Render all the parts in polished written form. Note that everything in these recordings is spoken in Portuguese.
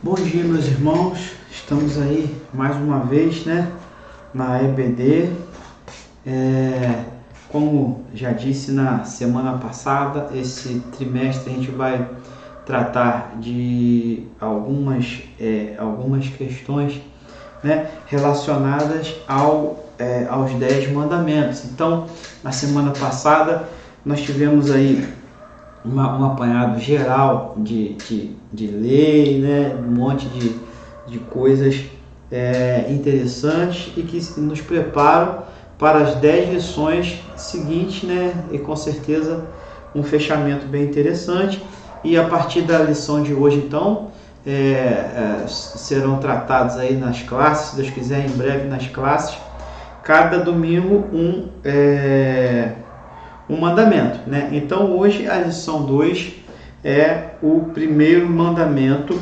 Bom dia, meus irmãos. Estamos aí mais uma vez, na EBD. Como já disse na semana passada, esse trimestre a gente vai tratar de algumas questões, relacionadas aos 10 mandamentos. Então, na semana passada, nós tivemos aí um apanhado geral de lei, um monte de coisas interessantes e que nos preparam para as 10 lições seguintes, e com certeza um fechamento bem interessante. E a partir da lição de hoje, então, serão tratados aí nas classes, se Deus quiser, em breve nas classes, cada domingo um mandamento, Então hoje a lição 2 é o primeiro mandamento: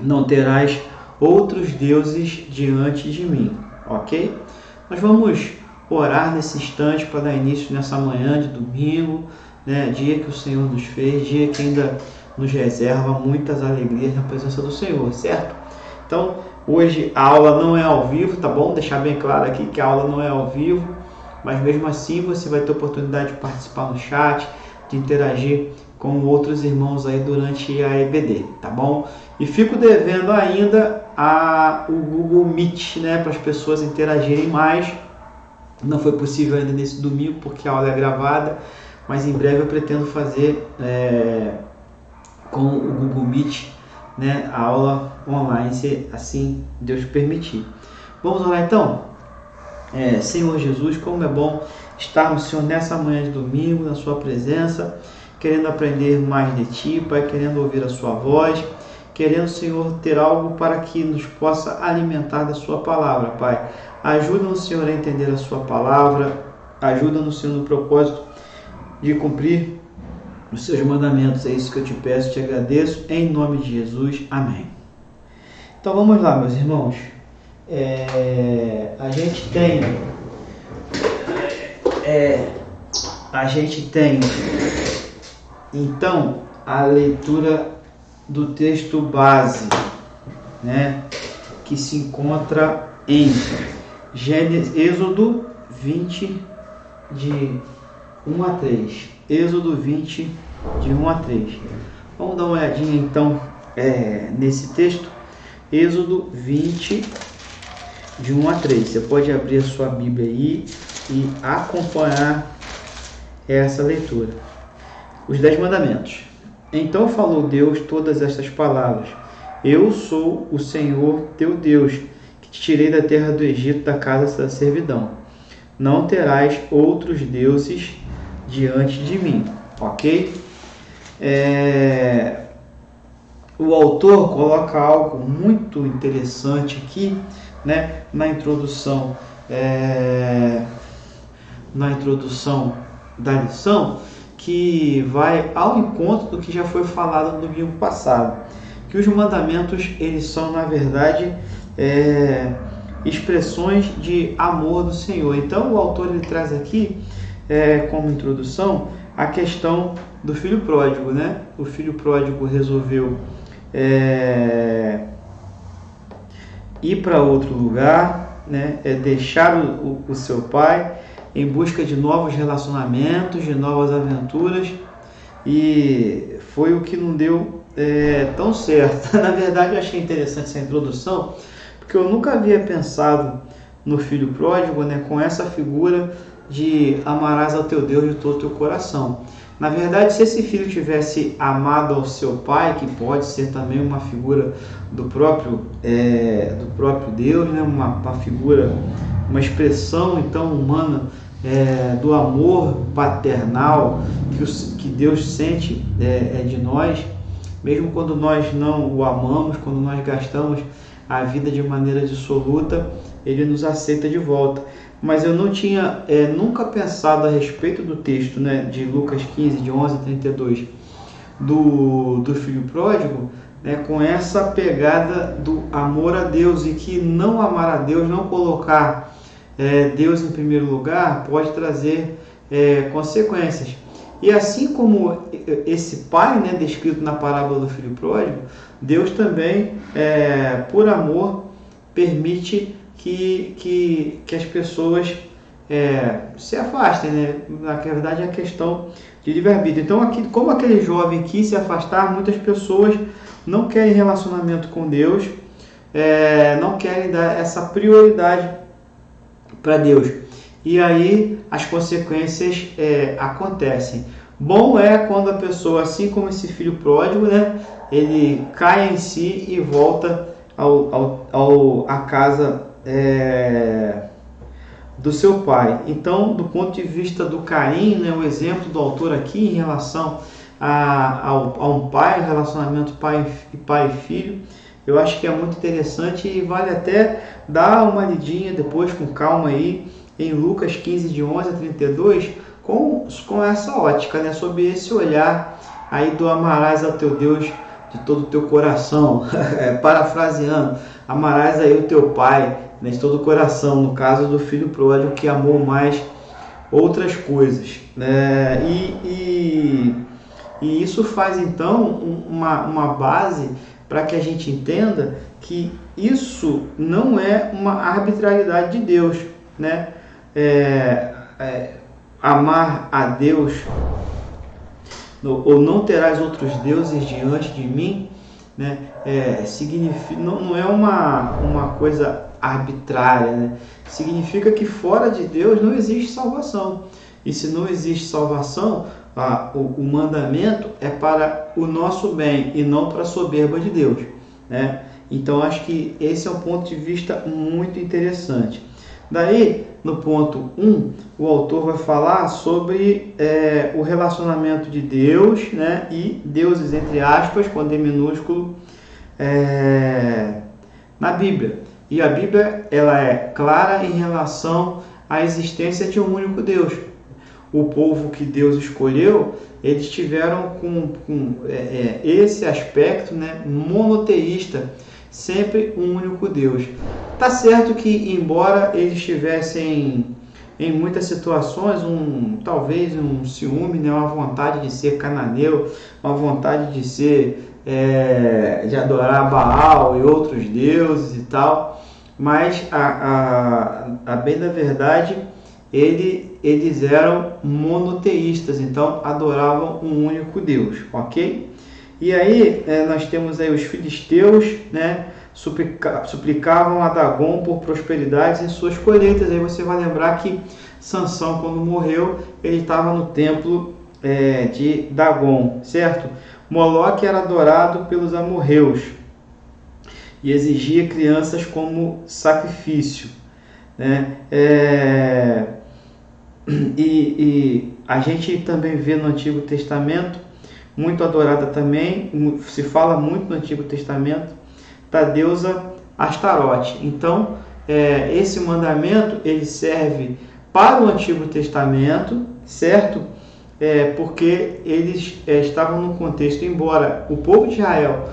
não terás outros deuses diante de mim, ok? Nós vamos orar nesse instante para dar início nessa manhã de domingo, dia que o Senhor nos fez, dia que ainda nos reserva muitas alegrias na presença do Senhor, certo? Então hoje a aula não é ao vivo, tá bom? Deixar bem claro aqui que a aula não é ao vivo, mas mesmo assim você vai ter oportunidade de participar no chat, de interagir com outros irmãos aí durante a EBD, tá bom? E fico devendo ainda o Google Meet, para as pessoas interagirem mais. Não foi possível ainda nesse domingo porque a aula é gravada, mas em breve eu pretendo fazer com o Google Meet, a aula online, se assim Deus permitir. Vamos orar então? Senhor Jesus, como é bom estarmos, Senhor, nessa manhã de domingo, na sua presença, querendo aprender mais de Ti, Pai, querendo ouvir a Sua voz, querendo, Senhor, ter algo para que nos possa alimentar da Sua palavra, Pai. Ajuda-nos, Senhor, a entender a Sua palavra, ajuda-nos, Senhor, no propósito de cumprir os Seus mandamentos. É isso que eu te peço, te agradeço, em nome de Jesus, amém. Então vamos lá, meus irmãos. A gente tem então a leitura do texto base, que se encontra em Êxodo 20 de 1 a 3. Êxodo 20 de 1 a 3. Vamos dar uma olhadinha então nesse texto. Êxodo 20 de 1 a 3. Você pode abrir a sua Bíblia aí e acompanhar essa leitura. Os 10 mandamentos. Então falou Deus todas estas palavras: Eu sou o Senhor teu Deus, que te tirei da terra do Egito, da casa da servidão. Não terás outros deuses diante de mim. Ok? O autor coloca algo muito interessante aqui, na introdução da lição, que vai ao encontro do que já foi falado no domingo passado, que os mandamentos, eles são, na verdade, expressões de amor do Senhor. Então o autor, ele traz aqui como introdução a questão do filho pródigo, O filho pródigo resolveu ir para outro lugar, deixar o seu pai em busca de novos relacionamentos, de novas aventuras, e foi o que não deu tão certo. Na verdade, eu achei interessante essa introdução, porque eu nunca havia pensado no filho pródigo, com essa figura de amarás ao teu Deus de todo o teu coração. Na verdade, se esse filho tivesse amado ao seu pai, que pode ser também uma figura do próprio Deus, uma figura, uma expressão então humana do amor paternal que Deus sente de nós, mesmo quando nós não o amamos, quando nós gastamos a vida de maneira dissoluta, Ele nos aceita de volta. Mas eu não tinha nunca pensado a respeito do texto, de Lucas 15, de 11 a 32, do filho pródigo, com essa pegada do amor a Deus, e que não amar a Deus, não colocar Deus em primeiro lugar, pode trazer consequências. E assim como esse pai, né, descrito na parábola do filho pródigo, Deus também, por amor, permite que as pessoas se afastem, né? Na verdade é a questão de livre-arbítrio. Então, como aquele jovem quis se afastar, muitas pessoas não querem relacionamento com Deus, não querem dar essa prioridade para Deus. E aí as consequências acontecem. Bom é quando a pessoa, assim como esse filho pródigo, né, ele cai em si e volta à casa do seu pai. Então, do ponto de vista do carinho, né, o exemplo do autor aqui em relação a um pai, o relacionamento pai e filho, eu acho que é muito interessante e vale até dar uma lidinha depois com calma aí em Lucas 15, de 11 a 32, com essa ótica, né, sob esse olhar aí do amarás ao teu Deus de todo o teu coração, parafraseando, amarás aí o teu pai, né, de todo o coração, no caso do filho pródigo que amou mais outras coisas, né? E isso faz então uma base para que a gente entenda que isso não é uma arbitrariedade de Deus, né? Amar a Deus ou não terás outros deuses diante de mim, né? Significa, não é uma coisa arbitrária, né? Significa que fora de Deus não existe salvação. E se não existe salvação, o mandamento é para o nosso bem e não para a soberba de Deus, né? Então acho que esse é um ponto de vista muito interessante. Daí, no ponto 1, o autor vai falar sobre o relacionamento de Deus, né, e deuses, entre aspas, com D minúsculo, na Bíblia. E a Bíblia ela é clara em relação à existência de um único Deus. O povo que Deus escolheu, eles tiveram com esse aspecto, né, monoteísta, sempre um único Deus. Tá certo que, embora eles tivessem em muitas situações talvez um ciúme, né, uma vontade de ser cananeu, uma vontade de ser de adorar Baal e outros deuses e tal, mas a bem da verdade eles eram monoteístas, então adoravam um único Deus, ok? E aí nós temos aí os filisteus, né, suplicavam a Dagon por prosperidades em suas colheitas. Aí você vai lembrar que Sansão, quando morreu, ele estava no templo de Dagon, certo? Moloque era adorado pelos amorreus e exigia crianças como sacrifício, né? E a gente também vê no Antigo Testamento, muito adorada também, se fala muito no Antigo Testamento, da deusa Astarote. Então, esse mandamento ele serve para o Antigo Testamento, certo? Porque eles estavam num contexto, embora o povo de Israel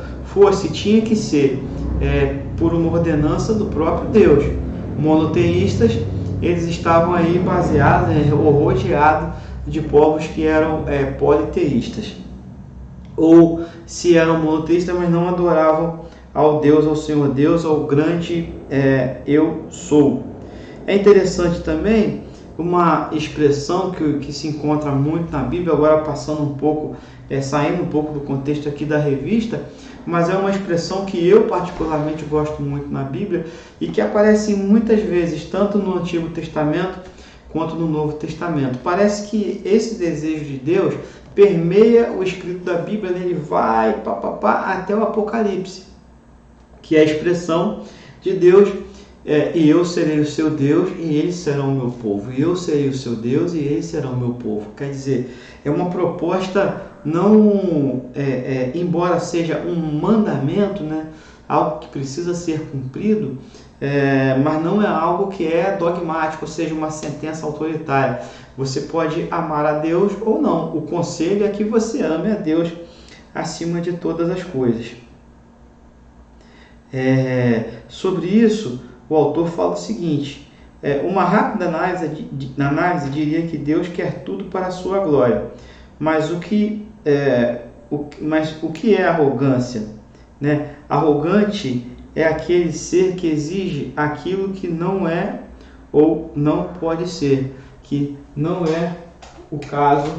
tinha que ser por uma ordenança do próprio Deus. Monoteístas, eles estavam aí baseados, ou rodeados de povos que eram politeístas. Ou se eram monoteístas, mas não adoravam ao Deus, ao Senhor Deus, ao grande eu sou. É interessante também uma expressão que se encontra muito na Bíblia, agora passando um pouco, saindo um pouco do contexto aqui da revista, mas é uma expressão que eu particularmente gosto muito na Bíblia e que aparece muitas vezes, tanto no Antigo Testamento quanto no Novo Testamento. Parece que esse desejo de Deus permeia o escrito da Bíblia, ele vai até o Apocalipse, que é a expressão de Deus, e eu serei o seu Deus e eles serão o meu povo, e eu serei o seu Deus e eles serão o meu povo. Quer dizer, é uma proposta, não embora seja um mandamento, né, algo que precisa ser cumprido, mas não é algo que é dogmático, ou seja, uma sentença autoritária. Você pode amar a Deus ou não. O conselho é que você ame a Deus acima de todas as coisas. Sobre isso, o autor fala o seguinte: uma rápida análise diria que Deus quer tudo para a sua glória, Mas o que é arrogância? Né? Arrogante é aquele ser que exige aquilo que não é ou não pode ser, que não é o caso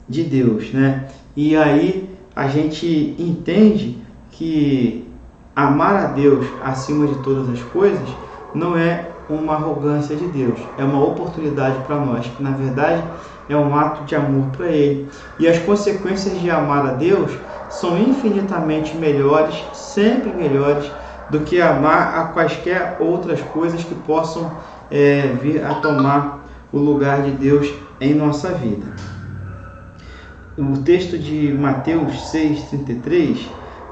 de Deus, né? E aí a gente entende que amar a Deus acima de todas as coisas não é uma arrogância de Deus, é uma oportunidade para nós, que na verdade é um ato de amor para Ele. E as consequências de amar a Deus são infinitamente melhores, sempre melhores, do que amar a quaisquer outras coisas que possam vir a tomar o lugar de Deus em nossa vida. O texto de Mateus 6,33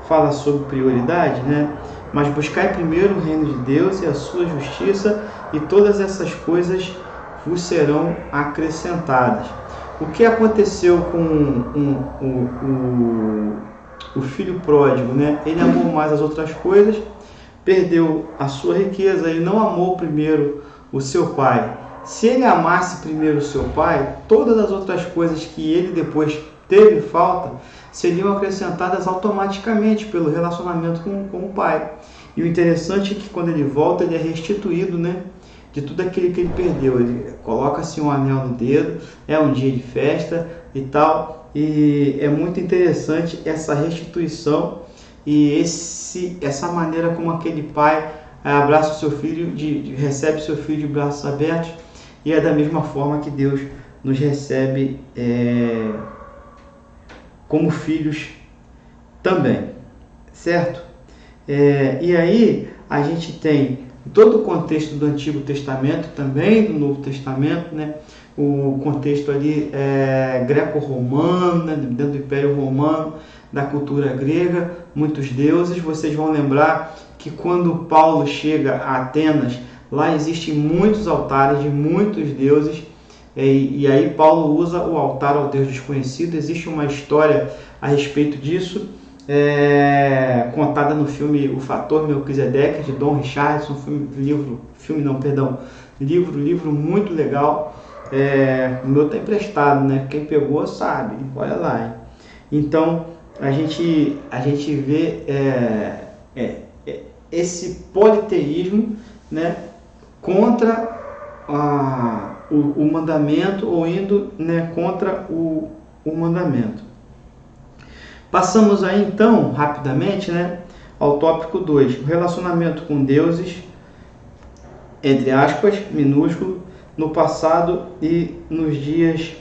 fala sobre prioridade, né? Mas buscai primeiro o reino de Deus e a sua justiça, e todas essas coisas vos serão acrescentadas. O que aconteceu com o filho pródigo, né? Ele amou mais as outras coisas, perdeu a sua riqueza, ele não amou primeiro o seu pai. Se ele amasse primeiro o seu pai, todas as outras coisas que ele depois teve falta seriam acrescentadas automaticamente pelo relacionamento com o pai. E o interessante é que quando ele volta, ele é restituído, né, de tudo aquilo que ele perdeu. Ele coloca-se um anel no dedo, é um dia de festa e tal, e é muito interessante essa restituição e essa maneira como aquele pai abraça o seu filho, recebe o seu filho de braços abertos, e é da mesma forma que Deus nos recebe como filhos também, certo? E aí a gente tem todo o contexto do Antigo Testamento, também do Novo Testamento, né? O contexto ali greco-romano, né? Dentro do Império Romano, da cultura grega, muitos deuses. Vocês vão lembrar que quando Paulo chega a Atenas, lá existem muitos altares de muitos deuses, e aí Paulo usa o altar ao Deus desconhecido. Existe uma história a respeito disso, contada no filme O Fator Melquisedeque, de Don Richardson, livro muito legal. O meu está emprestado, né? Quem pegou sabe, olha lá, hein? Então a gente vê esse politeísmo, né, contra o mandamento, ou indo, né, contra o mandamento. Passamos aí então, rapidamente, né, ao tópico 2, o relacionamento com deuses, entre aspas, minúsculo, no passado e nos dias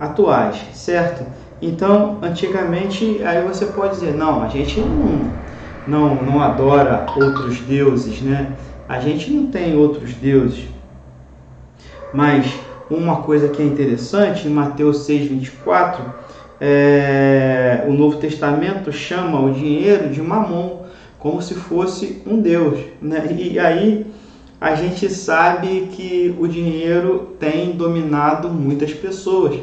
atuais, certo? Então, antigamente, aí você pode dizer, não, a gente não adora outros deuses, né? A gente não tem outros deuses. Mas uma coisa que é interessante, em Mateus 6,24, o Novo Testamento chama o dinheiro de mamon, como se fosse um deus, né? E aí a gente sabe que o dinheiro tem dominado muitas pessoas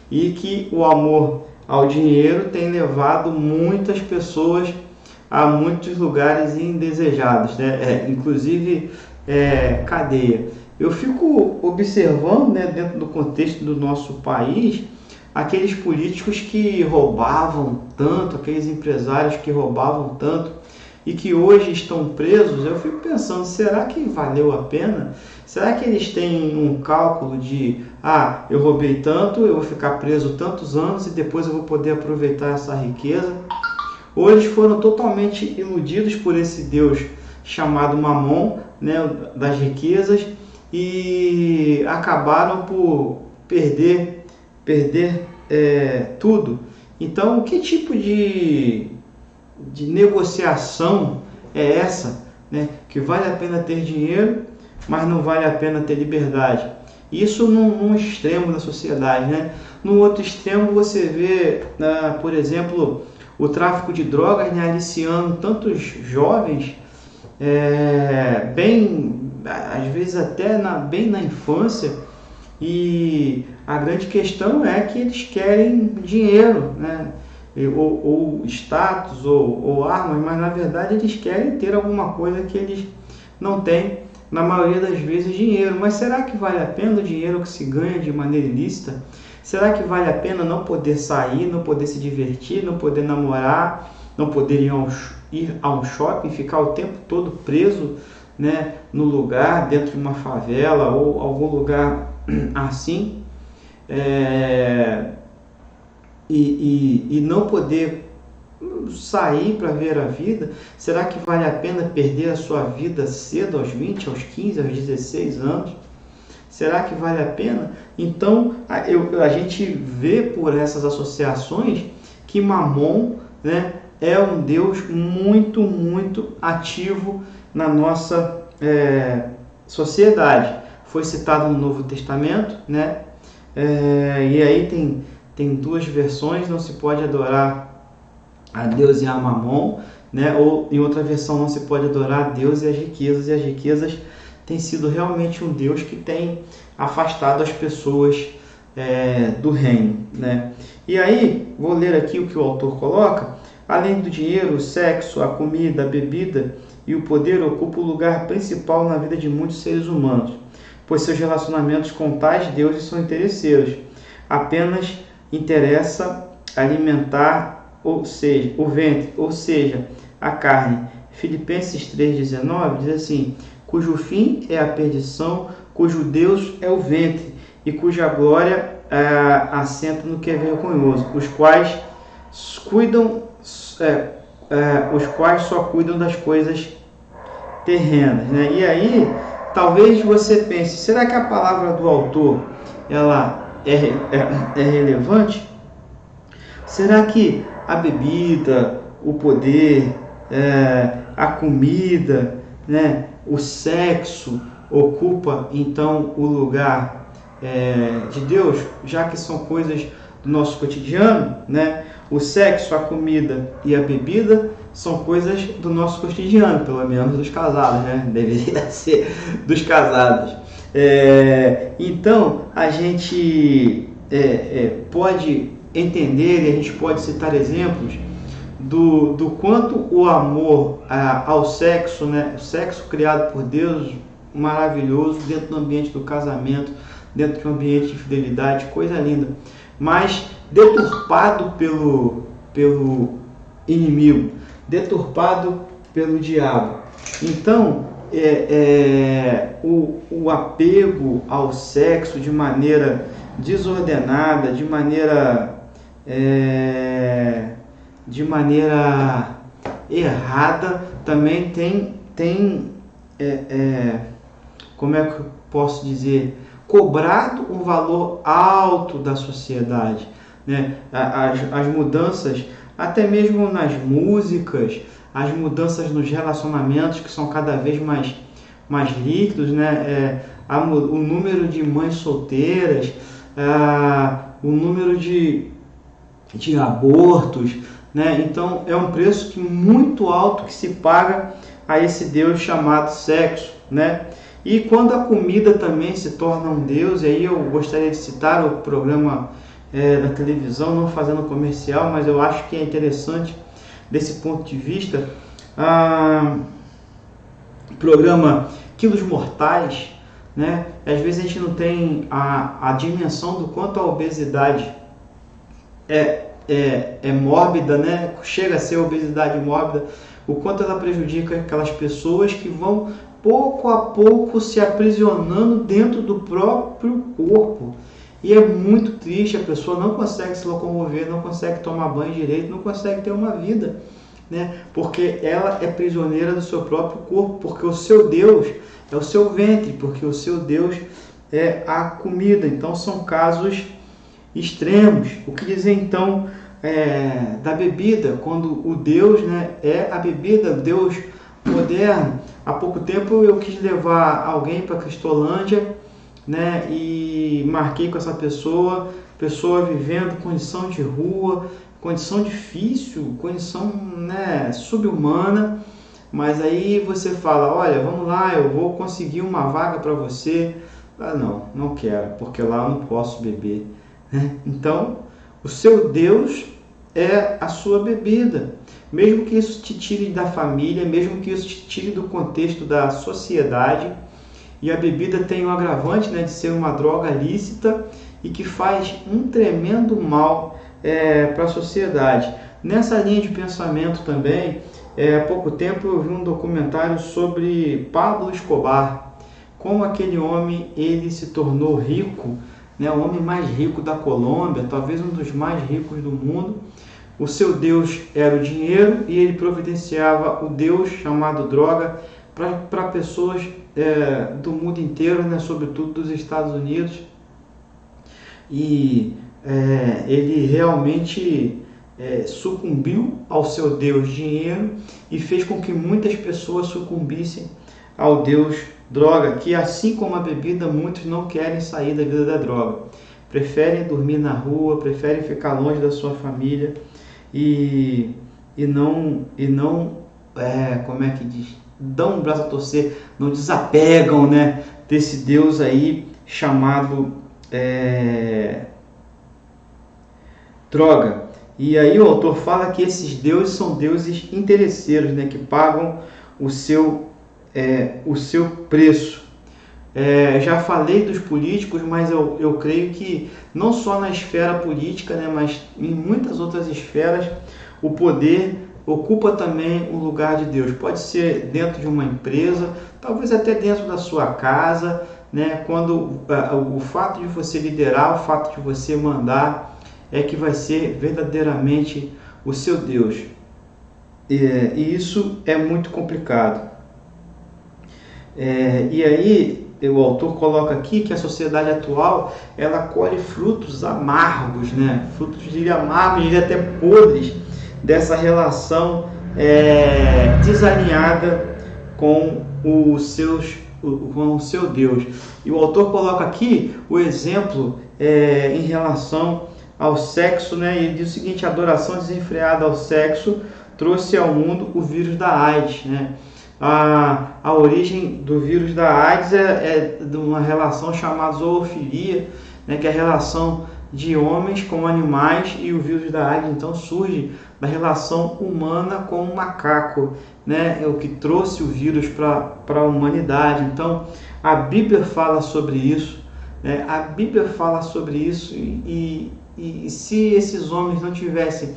e que o amor ao dinheiro tem levado muitas pessoas a muitos lugares indesejados, né? Inclusive cadeia. Eu fico observando, né, dentro do contexto do nosso país, aqueles políticos que roubavam tanto, aqueles empresários que roubavam tanto e que hoje estão presos. Eu fico pensando, será que valeu a pena? Será que eles têm um cálculo de, eu roubei tanto, eu vou ficar preso tantos anos e depois eu vou poder aproveitar essa riqueza? Ou eles foram totalmente iludidos por esse Deus chamado Mamon, né, das riquezas, e acabaram por perder tudo. Então, que tipo de negociação é essa, né, que vale a pena ter dinheiro, mas não vale a pena ter liberdade? Isso num extremo da sociedade, né? No outro extremo você vê, por exemplo, o tráfico de drogas, né, aliciando tantos jovens, às vezes até bem na infância, e a grande questão é que eles querem dinheiro, né? Ou status, ou armas, mas na verdade eles querem ter alguma coisa que eles não têm na maioria das vezes, dinheiro. Mas será que vale a pena o dinheiro que se ganha de maneira ilícita? Será que vale a pena não poder sair, não poder se divertir, não poder namorar, não poder ir a um shopping, ficar o tempo todo preso, né, no lugar, dentro de uma favela ou algum lugar assim, e não poder sair para ver a vida? Será que vale a pena perder a sua vida cedo, aos 20, aos 15, aos 16 anos? Será que vale a pena? Então, a gente vê por essas associações que Mamon, né, é um Deus muito, muito ativo na nossa sociedade. Foi citado no Novo Testamento, né? E aí tem duas versões: não se pode adorar a Deus e a Mamon, né? Ou em outra versão, não se pode adorar a Deus e as riquezas tem sido realmente um Deus que tem afastado as pessoas do reino, né? E aí, vou ler aqui o que o autor coloca: além do dinheiro, o sexo, a comida, a bebida e o poder ocupam o lugar principal na vida de muitos seres humanos, pois seus relacionamentos com tais deuses são interesseiros. Apenas interessa alimentar, ou seja, o ventre, ou seja, a carne. Filipenses 3,19 diz assim: cujo fim é a perdição, cujo Deus é o ventre, e cuja glória assenta no que é vergonhoso, os quais só cuidam das coisas terrenas, né? E aí, talvez você pense: será que a palavra do autor ela é relevante? Será que a bebida, o poder, a comida, né, o sexo ocupa então o lugar de Deus, já que são coisas do nosso cotidiano, né? O sexo, a comida e a bebida são coisas do nosso cotidiano, pelo menos dos casados, né? Deveria ser dos casados. Então, a gente pode entender e a gente pode citar exemplos do quanto o amor ao sexo, né? O sexo criado por Deus, maravilhoso, dentro do ambiente do casamento, dentro de um ambiente de fidelidade, coisa linda, mas deturpado pelo inimigo, deturpado pelo diabo. Então, o apego ao sexo de maneira desordenada, de maneira errada, também tem como é que eu posso dizer, cobrado um valor alto da sociedade, né? As mudanças, até mesmo nas músicas, as mudanças nos relacionamentos, que são cada vez mais líquidos, né? O número de mães solteiras, o número de abortos, né? Então é um preço muito alto que se paga a esse Deus chamado sexo, né? E quando a comida também se torna um Deus, e aí eu gostaria de citar o programa da televisão, não fazendo comercial, mas eu acho que é interessante desse ponto de vista, o programa Quilos Mortais, né? Às vezes a gente não tem a dimensão do quanto a obesidade é mórbida, né? Chega a ser obesidade mórbida, o quanto ela prejudica aquelas pessoas que vão pouco a pouco se aprisionando dentro do próprio corpo. E é muito triste, a pessoa não consegue se locomover, não consegue tomar banho direito, não consegue ter uma vida, né? Porque ela é prisioneira do seu próprio corpo, porque o seu Deus é o seu ventre, porque o seu Deus é a comida. Então são casos extremos. O que dizer então da bebida, quando o Deus, né, é a bebida, Deus moderno? Há pouco tempo eu quis levar alguém para Cristolândia, né, e marquei com essa pessoa vivendo condição de rua, condição difícil, condição, né, subhumana, mas aí você fala: olha, vamos lá, eu vou conseguir uma vaga para você. Não quero, porque lá eu não posso beber, né? Então, o seu Deus é a sua bebida. Mesmo que isso te tire da família, mesmo que isso te tire do contexto da sociedade, E a bebida tem o agravante, né, de ser uma droga lícita e que faz um tremendo mal para a sociedade. Nessa linha de pensamento também, há pouco tempo eu vi um documentário sobre Pablo Escobar, como aquele homem ele se tornou rico, né, o homem mais rico da Colômbia, talvez um dos mais ricos do mundo. O seu Deus era o dinheiro e ele providenciava o Deus chamado droga para pessoas do mundo inteiro, né, sobretudo dos Estados Unidos. E ele realmente sucumbiu ao seu Deus dinheiro e fez com que muitas pessoas sucumbissem ao Deus droga, que assim como a bebida, muitos não querem sair da vida da droga. Preferem dormir na rua, preferem ficar longe da sua família e não como é que diz? Dão um braço a torcer, não desapegam, né, desse Deus aí chamado droga. E aí o autor fala que esses deuses são deuses interesseiros, né, que pagam o seu preço. Já falei dos políticos, mas eu creio que não só na esfera política, né, mas em muitas outras esferas, o poder ocupa também o lugar de Deus. Pode ser dentro de uma empresa, talvez até dentro da sua casa, né, quando o fato de você liderar, o fato de você mandar, é que vai ser verdadeiramente o seu Deus. E isso é muito complicado. E aí o autor coloca aqui que a sociedade atual ela colhe frutos amargos, né? Frutos de amargos, diria até podres, dessa relação desalinhada com o seu Deus. E o autor coloca aqui o exemplo em relação ao sexo, né? E ele diz o seguinte: a adoração desenfreada ao sexo trouxe ao mundo o vírus da AIDS, né? A origem do vírus da AIDS é de uma relação chamada zoofilia, né, que é a relação de homens com animais, e o vírus da AIDS então surge da relação humana com o macaco, né, é o que trouxe o vírus para a humanidade. Então a Bíblia fala sobre isso, né, a Bíblia fala sobre isso e se esses homens não tivessem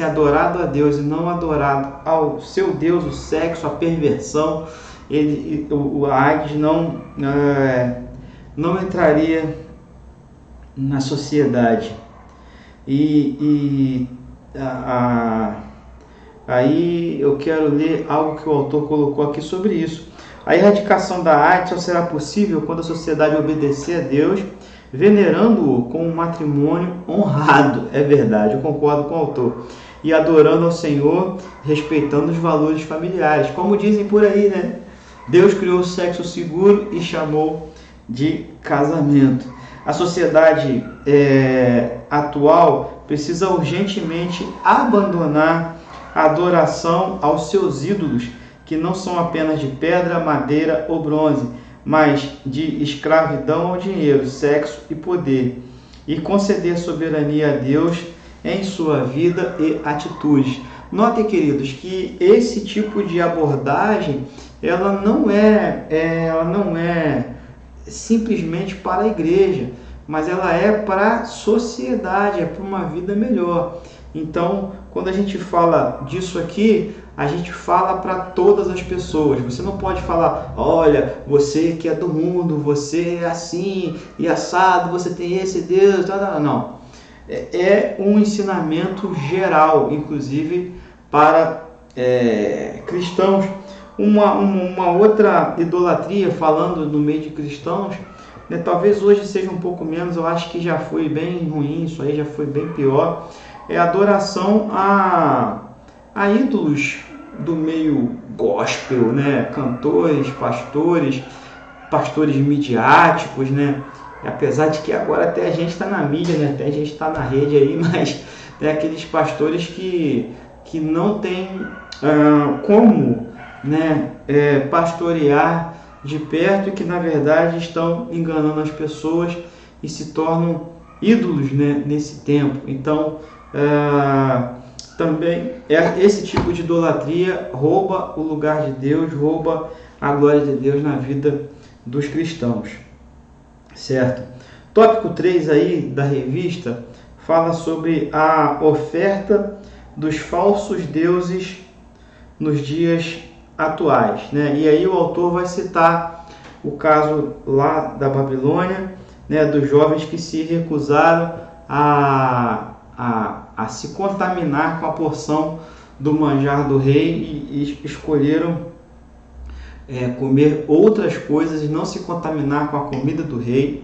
adorado a Deus e não adorado ao seu Deus, o sexo, a perversão, a AIDS não entraria na sociedade. Aí eu quero ler algo que o autor colocou aqui sobre isso. A erradicação da AIDS só será possível quando a sociedade obedecer a Deus, venerando-o com um matrimônio honrado, é verdade, eu concordo com o autor, e adorando ao Senhor, respeitando os valores familiares, como dizem por aí, né? Deus criou o sexo seguro e chamou de casamento. A sociedade atual precisa urgentemente abandonar a adoração aos seus ídolos, que não são apenas de pedra, madeira ou bronze, mas de escravidão ao dinheiro, sexo e poder, e conceder soberania a Deus em sua vida e atitudes. Notem, queridos, que esse tipo de abordagem ela não é simplesmente para a igreja, mas ela é para a sociedade, é para uma vida melhor. Então, quando a gente fala disso aqui, a gente fala para todas as pessoas. Você não pode falar: olha, você que é do mundo, você é assim e assado, você tem esse Deus. Não. É um ensinamento geral, inclusive para cristãos. Uma outra idolatria, falando no meio de cristãos, né, talvez hoje seja um pouco menos, eu acho que já foi bem ruim, isso aí já foi bem pior, é a adoração a ídolos do meio gospel, né? Cantores, pastores midiáticos, né? Apesar de que agora até a gente está na mídia, né? Até a gente está na rede aí, mas tem aqueles pastores que não tem como, né, pastorear de perto e que na verdade estão enganando as pessoas e se tornam ídolos, né, nesse tempo. Então também esse tipo de idolatria rouba o lugar de Deus, rouba a glória de Deus na vida dos cristãos, certo? Tópico 3 aí da revista fala sobre a oferta dos falsos deuses nos dias atuais, né? E aí o autor vai citar o caso lá da Babilônia, né, dos jovens que se recusaram a se contaminar com a porção do manjar do rei e escolheram comer outras coisas e não se contaminar com a comida do rei.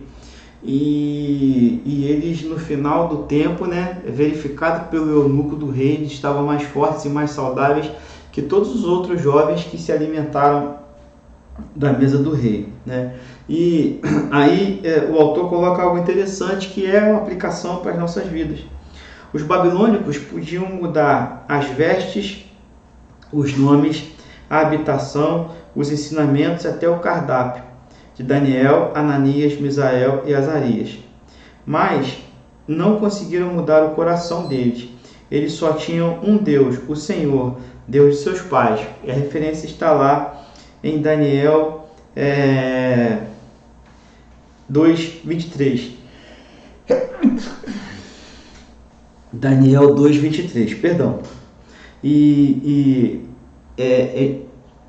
E eles, no final do tempo, né, verificado pelo eunuco do rei, eles estavam mais fortes e mais saudáveis que todos os outros jovens que se alimentaram da mesa do rei, né? E aí o autor coloca algo interessante, que é uma aplicação para as nossas vidas. Os babilônicos podiam mudar as vestes, os nomes, a habitação, os ensinamentos até o cardápio de Daniel, Ananias, Misael e Azarias, mas não conseguiram mudar o coração deles. Eles só tinham um Deus, o Senhor, Deus de seus pais. E a referência está lá em Daniel 2:23. Daniel 2:23, perdão. E é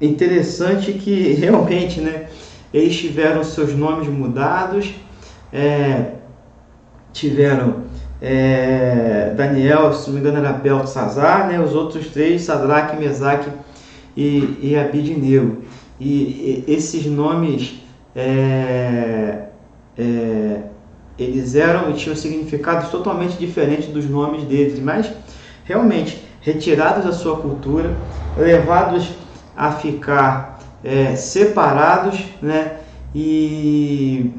interessante que realmente, né, eles tiveram seus nomes mudados, tiveram Daniel, se não me engano era Beltesazar, né, os outros três, Sadraque, Mesaque e Abidnego. E esses nomes eles eram e tinham significados totalmente diferentes dos nomes deles, mas realmente retirados da sua cultura, levados a ficar separados, né? E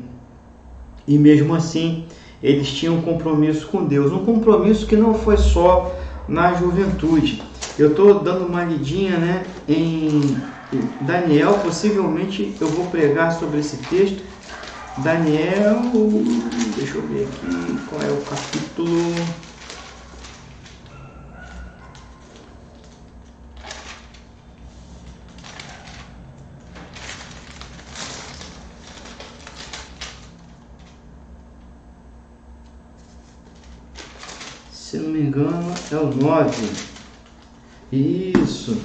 mesmo assim eles tinham um compromisso com Deus, um compromisso que não foi só na juventude. Eu estou dando uma lidinha, né, em Daniel, possivelmente eu vou pregar sobre esse texto. Daniel, deixa eu ver aqui qual é o capítulo. Se não me engano é o 9. Isso,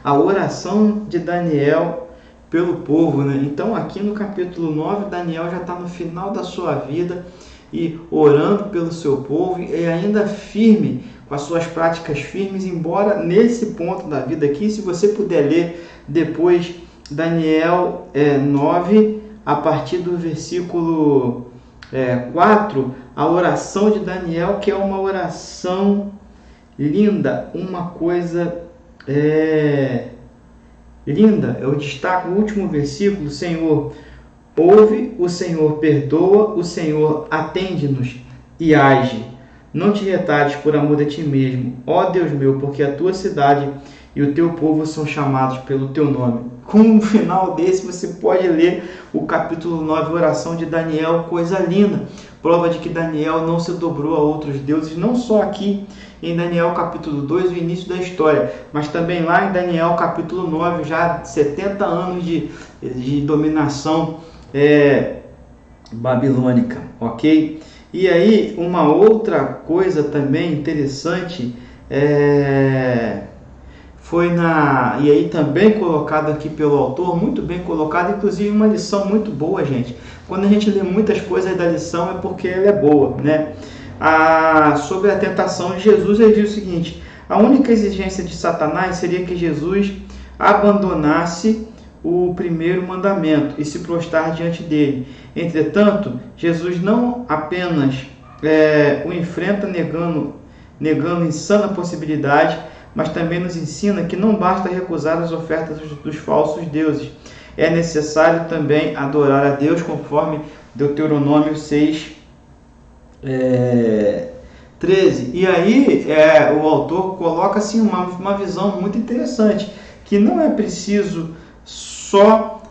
a oração de Daniel pelo povo, né? Então aqui no capítulo 9, Daniel já está no final da sua vida e orando pelo seu povo e ainda firme, com as suas práticas firmes, embora nesse ponto da vida aqui, se você puder ler depois Daniel 9, a partir do versículo 4, a oração de Daniel, que é uma oração linda, uma coisa linda. Eu destaco o último versículo: Senhor, ouve, o Senhor perdoa, o Senhor atende-nos e age. Não te retardes por amor de ti mesmo, ó Deus meu, porque a tua cidade e o teu povo são chamados pelo teu nome. Com um final desse, você pode ler o capítulo 9, oração de Daniel, coisa linda. Prova de que Daniel não se dobrou a outros deuses, não só aqui em Daniel capítulo 2, o início da história, mas também lá em Daniel capítulo 9, já 70 anos de dominação babilônica, ok? E aí, uma outra coisa também interessante foi e aí também colocado aqui pelo autor, muito bem colocado, inclusive uma lição muito boa, gente. Quando a gente lê muitas coisas da lição é porque ela é boa, né? Sobre a tentação de Jesus, ele diz o seguinte: a única exigência de Satanás seria que Jesus abandonasse o primeiro mandamento e se prostrar diante dele. Entretanto, Jesus não apenas o enfrenta negando insana possibilidade, mas também nos ensina que não basta recusar as ofertas dos falsos deuses. É necessário também adorar a Deus, conforme Deuteronômio 6, 13. E aí o autor coloca assim, uma visão muito interessante, que não é preciso só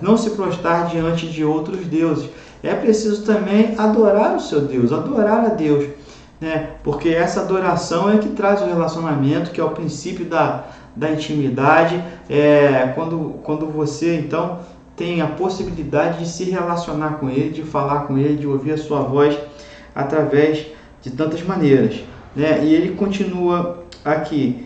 não se prostrar diante de outros deuses, é preciso também adorar o seu Deus, adorar a Deus, né? Porque essa adoração é que traz o relacionamento, que é o princípio da intimidade. Quando você então tem a possibilidade de se relacionar com Ele, de falar com Ele, de ouvir a sua voz através de tantas maneiras, né? E ele continua aqui: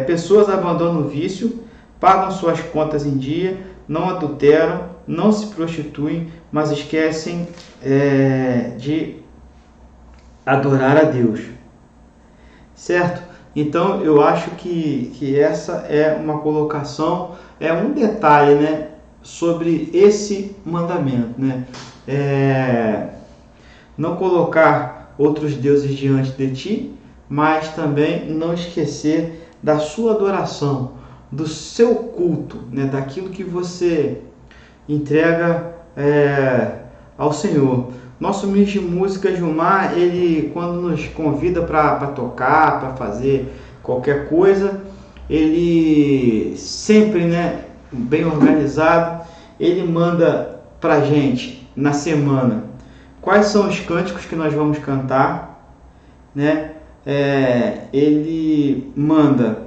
pessoas abandonam o vício, pagam suas contas em dia, não adulteram, não se prostituem, mas esquecem de adorar a Deus. Certo? Então eu acho que essa é uma colocação, é um detalhe, né, sobre esse mandamento, né? Não colocar outros deuses diante de ti, mas também não esquecer da sua adoração, do seu culto, né, daquilo que você entrega ao Senhor. Nosso ministro de música, Gilmar, ele, quando nos convida para tocar, para fazer qualquer coisa, ele sempre, né, bem organizado, ele manda para a gente na semana quais são os cânticos que nós vamos cantar, né? Ele manda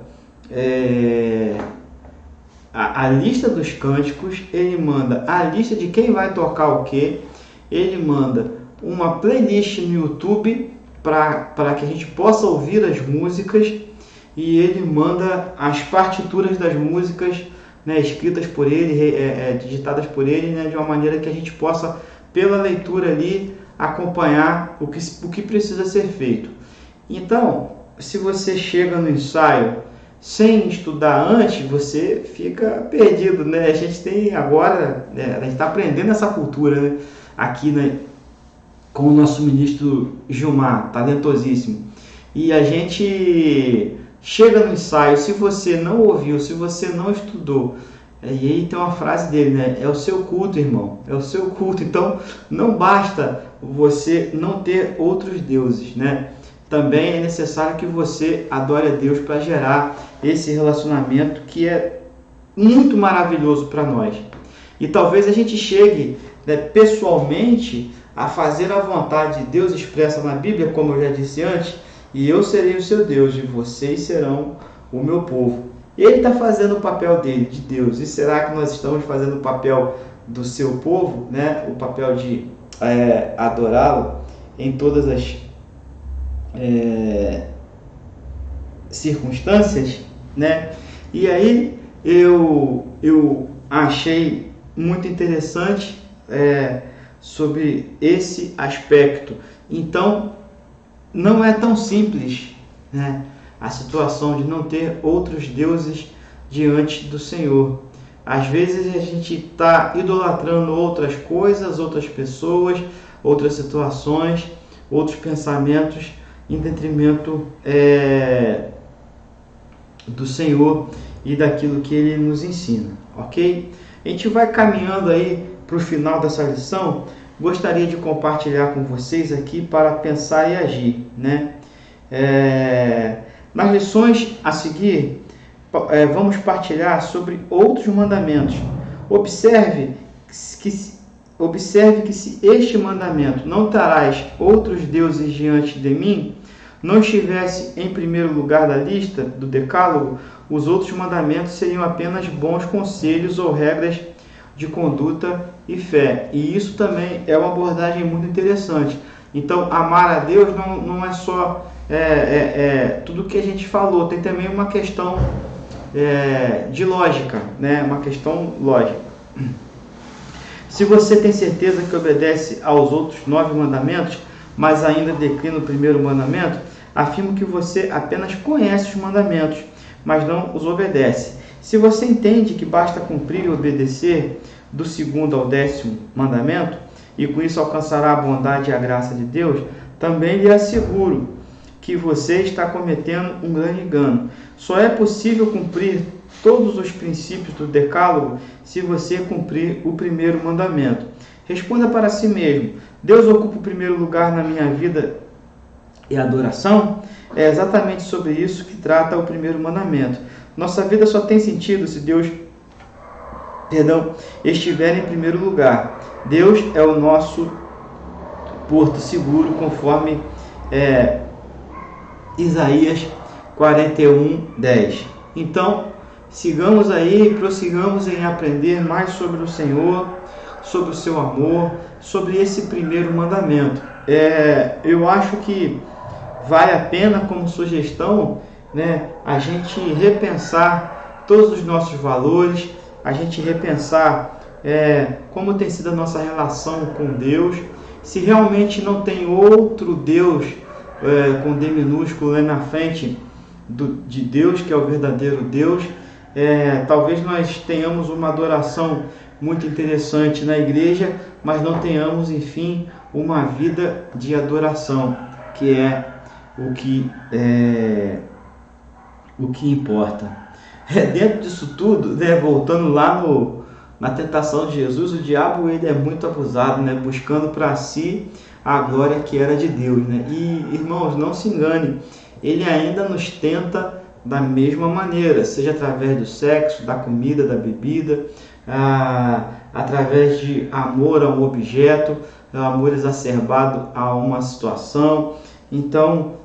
a lista dos cânticos, ele manda a lista de quem vai tocar o que, ele manda uma playlist no YouTube para que a gente possa ouvir as músicas, e ele manda as partituras das músicas, né, escritas por ele, digitadas por ele, né, de uma maneira que a gente possa, pela leitura ali, acompanhar o que precisa ser feito. Então, se você chega no ensaio sem estudar antes, você fica perdido, né? A gente tem agora, a gente está aprendendo essa cultura, né, aqui, né, com o nosso ministro Gilmar, talentosíssimo. E a gente chega no ensaio, se você não ouviu, se você não estudou, e aí tem uma frase dele, né? É o seu culto, irmão, é o seu culto. Então, não basta você não ter outros deuses, né? Também é necessário que você adore a Deus para gerar esse relacionamento que é muito maravilhoso para nós. E talvez a gente chegue, né, pessoalmente, a fazer a vontade de Deus expressa na Bíblia, como eu já disse antes, e eu serei o seu Deus, e vocês serão o meu povo. Ele está fazendo o papel dele, de Deus. E será que nós estamos fazendo o papel do seu povo, né? O papel de adorá-lo em todas as circunstâncias, né? E aí eu achei muito interessante sobre esse aspecto. Então, não é tão simples, né, a situação de não ter outros deuses diante do Senhor. Às vezes a gente está idolatrando outras coisas, outras pessoas, outras situações, outros pensamentos, em detrimento do Senhor e daquilo que Ele nos ensina, ok? A gente vai caminhando aí para o final dessa lição. Gostaria de compartilhar com vocês aqui para pensar e agir, né? Nas lições a seguir, vamos partilhar sobre outros mandamentos. Observe que se este mandamento, não terás outros deuses diante de mim, não estivesse em primeiro lugar da lista do decálogo, os outros mandamentos seriam apenas bons conselhos ou regras de conduta e fé. E isso também é uma abordagem muito interessante. Então, amar a Deus não é só tudo que a gente falou, tem também uma questão de lógica, né? Uma questão lógica. Se você tem certeza que obedece aos outros 9 mandamentos, mas ainda declina o primeiro mandamento, afirmo que você apenas conhece os mandamentos, mas não os obedece. Se você entende que basta cumprir e obedecer do 2º ao 10º mandamento, e com isso alcançará a bondade e a graça de Deus, também lhe asseguro que você está cometendo um grande engano. Só é possível cumprir todos os princípios do decálogo se você cumprir o primeiro mandamento. Responda para si mesmo: Deus ocupa o primeiro lugar na minha vida e adoração? É exatamente sobre isso que trata o primeiro mandamento. Nossa vida só tem sentido se Deus estiver em primeiro lugar. Deus é o nosso porto seguro, conforme Isaías 41:10. Então, sigamos aí, prossigamos em aprender mais sobre o Senhor, sobre o seu amor, sobre esse primeiro mandamento. Eu acho que vale a pena, como sugestão, né, a gente repensar todos os nossos valores, a gente repensar como tem sido a nossa relação com Deus, se realmente não tem outro Deus com D minúsculo na frente de Deus, que é o verdadeiro Deus. Talvez nós tenhamos uma adoração muito interessante na igreja, mas não tenhamos, enfim, uma vida de adoração, que é o que importa. Dentro disso tudo, né, voltando lá na tentação de Jesus, o diabo ele é muito abusado, né, buscando para si a glória que era de Deus, né? E, irmãos, não se engane, ele ainda nos tenta da mesma maneira, seja através do sexo, da comida, da bebida, através de amor a um objeto, amor exacerbado a uma situação. Então,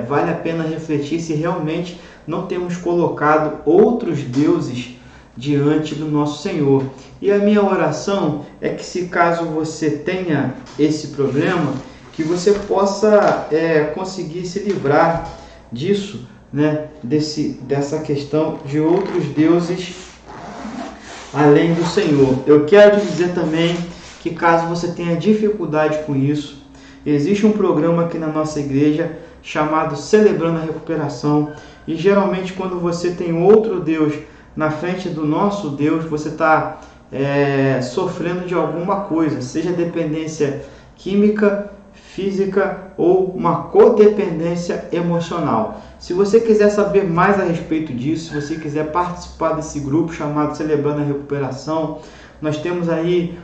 vale a pena refletir se realmente não temos colocado outros deuses diante do nosso Senhor. E a minha oração é que, se caso você tenha esse problema, que você possa conseguir se livrar disso, né? Dessa questão de outros deuses além do Senhor. Eu quero te dizer também que, caso você tenha dificuldade com isso, existe um programa aqui na nossa igreja chamado Celebrando a Recuperação, e geralmente quando você tem outro Deus na frente do nosso Deus, você está sofrendo de alguma coisa, seja dependência química, física ou uma codependência emocional. Se você quiser saber mais a respeito disso, se você quiser participar desse grupo chamado Celebrando a Recuperação, nós temos aí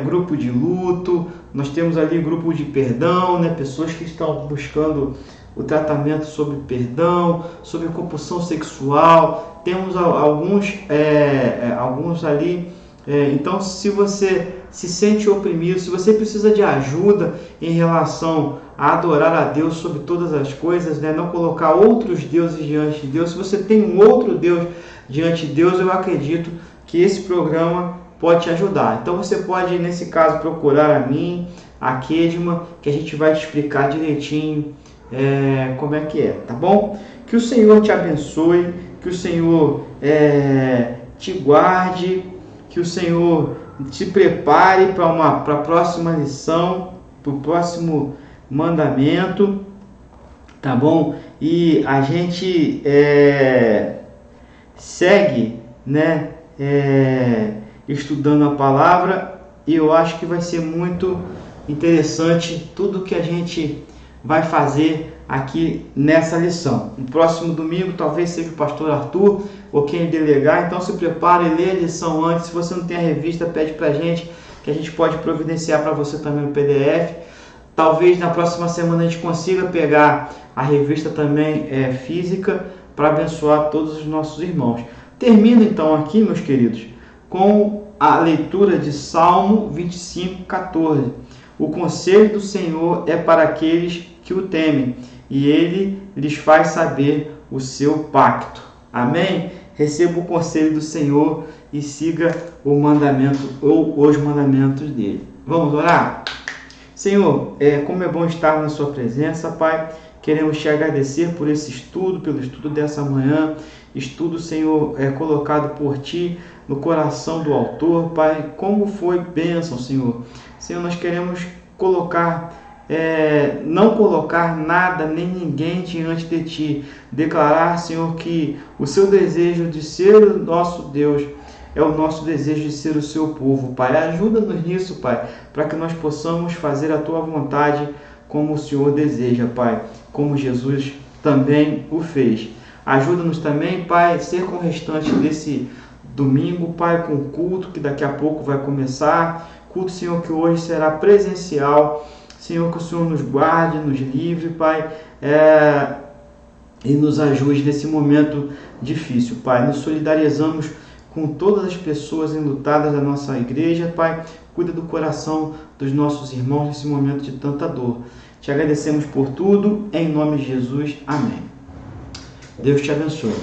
grupo de luto, nós temos ali grupo de perdão, né? Pessoas que estão buscando o tratamento sobre perdão, sobre compulsão sexual. Temos alguns ali. Então, se você se sente oprimido, se você precisa de ajuda em relação a adorar a Deus sobre todas as coisas, né? Não colocar outros deuses diante de Deus, se você tem um outro Deus diante de Deus, eu acredito que esse programa pode te ajudar. Então você pode, nesse caso, procurar a mim, a Kedma, que a gente vai te explicar direitinho como é que tá bom? Que o Senhor te abençoe, que o Senhor te guarde, que o Senhor te prepare para a próxima lição, para o próximo mandamento, tá bom? E a gente segue, né, estudando a palavra, e eu acho que vai ser muito interessante tudo que a gente vai fazer aqui nessa lição. No próximo domingo talvez seja o pastor Arthur ou quem delegar, então se prepare e lê a lição antes. Se você não tem a revista, pede pra gente, que a gente pode providenciar para você também o PDF. Talvez na próxima semana a gente consiga pegar a revista também física, para abençoar todos os nossos irmãos. Termino então aqui, meus queridos, com a leitura de Salmo 25:14. O conselho do Senhor é para aqueles que o temem, e ele lhes faz saber o seu pacto. Amém? Receba o conselho do Senhor e siga o mandamento ou os mandamentos dele. Vamos orar? Senhor, como é bom estar na sua presença, Pai. Queremos te agradecer por esse estudo, pelo estudo dessa manhã. Estudo, Senhor, colocado por ti no coração do autor, Pai. Como foi bênção, Senhor. Senhor, nós queremos não colocar nada nem ninguém diante de ti. Declarar, Senhor, que o seu desejo de ser o nosso Deus é o nosso desejo de ser o seu povo, Pai. Ajuda-nos nisso, Pai, para que nós possamos fazer a tua vontade como o Senhor deseja, Pai, como Jesus também o fez. Ajuda-nos também, Pai, a ser com o restante desse domingo, Pai, com o culto que daqui a pouco vai começar. Culto, Senhor, que hoje será presencial. Senhor, que o Senhor nos guarde, nos livre, Pai, e nos ajude nesse momento difícil, Pai. Nos solidarizamos com todas as pessoas enlutadas da nossa igreja, Pai. Cuida do coração dos nossos irmãos nesse momento de tanta dor. Te agradecemos por tudo, em nome de Jesus. Amém. Deus te abençoe.